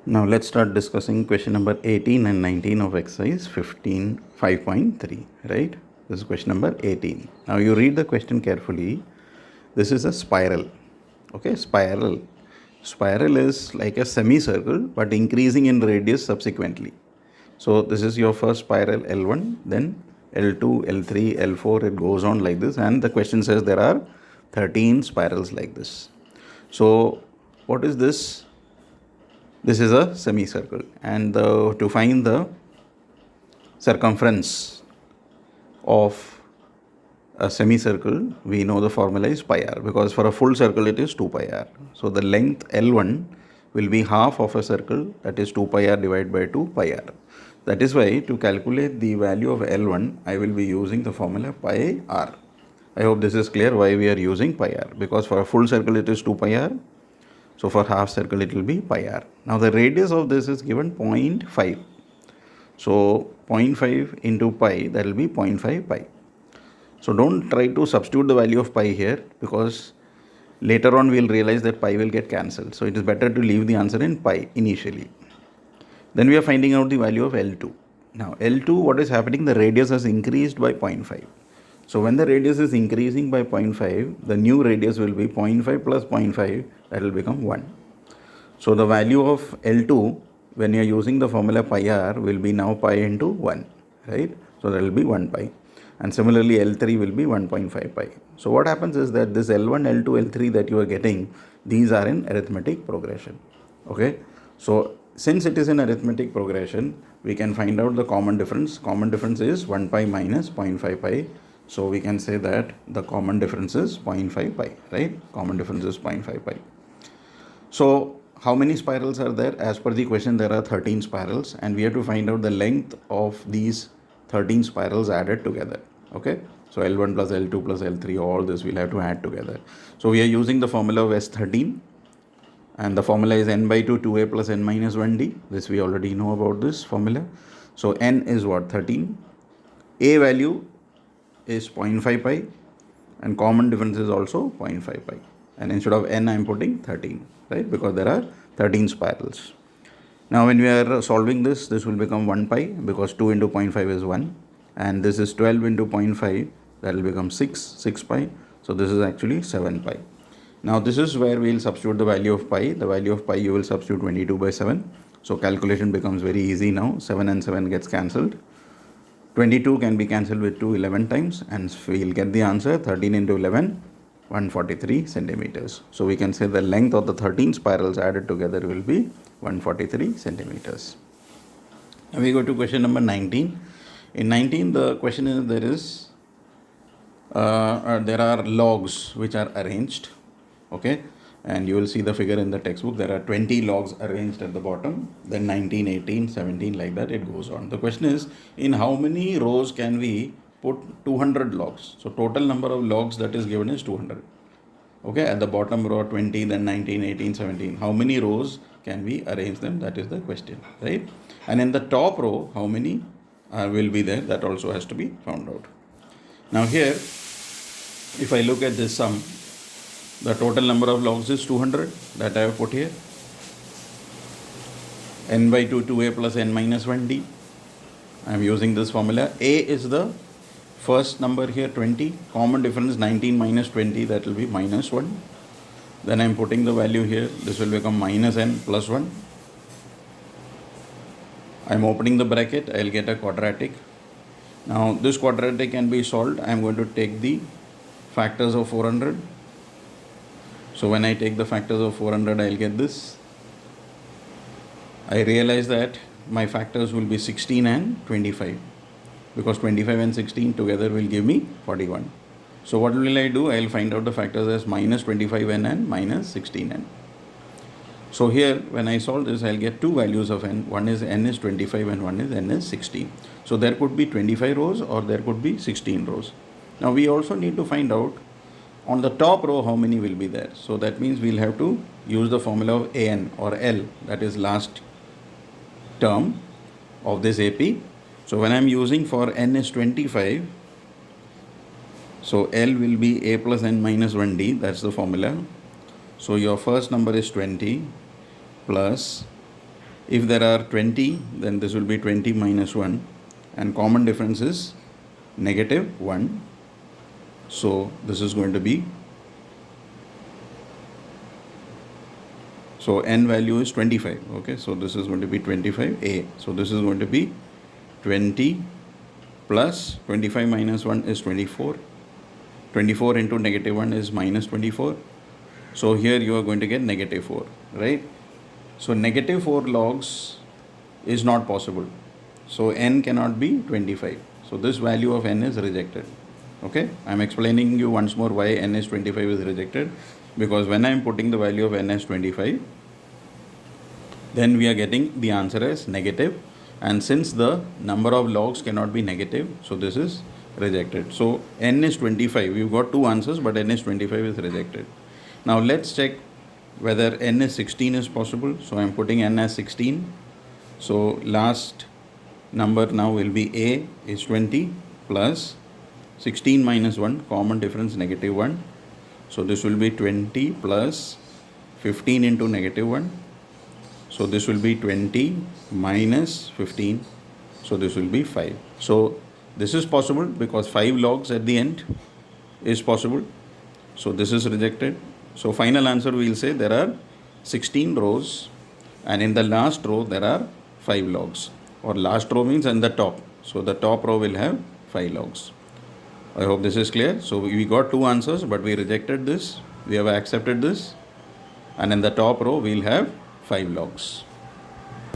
Now let's start discussing question number 18 and 19 of exercise 15 5.3, right? This is question number 18. Now you read the question carefully. This is a spiral. Okay, spiral. Spiral is like a semicircle but increasing in radius subsequently. So this is your first spiral L1, then L2, L3, L4, it goes on like this, and the question says there are 13 spirals like this. So what is this? This is a semicircle, and to find the circumference of a semicircle, we know the formula is pi r, because for a full circle it is 2 pi r. So the length L1 will be half of a circle, that is 2 pi r divided by 2 pi r. That is why to calculate the value of L1, I will be using the formula pi r. I hope this is clear why we are using pi r, because for a full circle it is 2 pi r. So for half circle it will be pi r. Now the radius of this is given 0.5. So 0.5 into pi, that will be 0.5 pi. So don't try to substitute the value of pi here, because later on we will realize that pi will get cancelled. So it is better to leave the answer in pi initially. Then we are finding out the value of L2. Now L2, what is happening? The radius has increased by 0.5. So when the radius is increasing by 0.5, the new radius will be 0.5 plus 0.5, that will become 1. So the value of L2, when you are using the formula pi r, will be now pi into 1, right? So that will be 1 pi. And similarly L3 will be 1.5 pi. So what happens is that this L1, L2, L3 that you are getting, these are in arithmetic progression. Okay. So since it is in arithmetic progression, we can find out the common difference. Common difference is 1 pi minus 0.5 pi. So we can say that the common difference is 0.5 pi, right? Common difference is 0.5 pi. So how many spirals are there? As per the question, there are 13 spirals, and we have to find out the length of these 13 spirals added together. Okay. So L1 plus L2 plus L3, all this we'll have to add together. So we are using the formula of S13, and the formula is n by 2 2a plus n minus 1d. This we already know about this formula. So n is what? 13. A value is 0.5 pi, and common difference is also 0.5 pi, and instead of n I am putting 13, right, because there are 13 spirals. Now when we are solving this, this will become 1 pi, because 2 into 0.5 is 1, and this is 12 into 0.5, that will become 6 pi. So this is actually 7 pi. Now this is where we will substitute the value of pi. The value of pi you will substitute 22 by 7. So calculation becomes very easy now. 7 and 7 gets cancelled. 22 can be cancelled with 2 11 times, and we will get the answer 13 into 11, 143 centimeters. So we can say the length of the 13 spirals added together will be 143 centimeters. Now we go to question number 19. In 19, the question is there are logs which are arranged. Okay, and you will see the figure in the textbook. There are 20 logs arranged at the bottom, then 19, 18, 17, like that it goes on. The question is, in how many rows can we put 200 logs? So total number of logs that is given is 200. Okay, at the bottom row 20, then 19, 18, 17. How many rows can we arrange them? That is the question, right? And in the top row, how many will be there? That also has to be found out. Now here, if I look at this sum, the total number of logs is 200, that I have put here. N by 2 2a plus n minus 1d. I am using this formula. A is the first number here, 20. Common difference 19 minus 20, that will be minus 1. Then I am putting the value here. This will become minus n plus 1. I am opening the bracket. I will get a quadratic. Now this quadratic can be solved. I am going to take the factors of 400. So when I take the factors of 400, I will get this. I realize that my factors will be 16 and 25, because 25 and 16 together will give me 41. So what will I do? I will find out the factors as minus 25n and minus 16n. So here when I solve this, I will get two values of n. One is n is 25 and one is n is 16. So there could be 25 rows or there could be 16 rows. Now we also need to find out on the top row how many will be there. So that means we'll have to use the formula of an or L, that is last term of this AP. So when I'm using for n is 25, so L will be a plus n minus 1d, that's the formula. So your first number is 20 plus If there are 20, then this will be 20 minus 1, and common difference is negative 1. So this is going to be, so n value is 25. Okay, so this is going to be 25a. So this is going to be 20 plus 25 minus 1 is 24. 24 into negative 1 is minus 24. So here you are going to get negative 4, right? So negative 4 logs is not possible. So n cannot be 25. So this value of n is rejected. Okay, I am explaining you once more why n is 25 is rejected. Because when I am putting the value of n as 25, then we are getting the answer as negative. And since the number of logs cannot be negative, so this is rejected. So n is 25. We've got two answers, but n is 25 is rejected. Now let's check whether n is 16 is possible. So I am putting n as 16. So last number now will be a is 20 plus 16 minus 1, common difference negative 1. So this will be 20 plus 15 into negative 1. So this will be 20 minus 15. So this will be 5. So this is possible because 5 logs at the end is possible. So this is rejected. So final answer we will say there are 16 rows, and in the last row there are 5 logs, or last row means in the top. So the top row will have 5 logs. I hope this is clear. So we got two answers, but we rejected this. We have accepted this, and in the top row we will have 5 logs.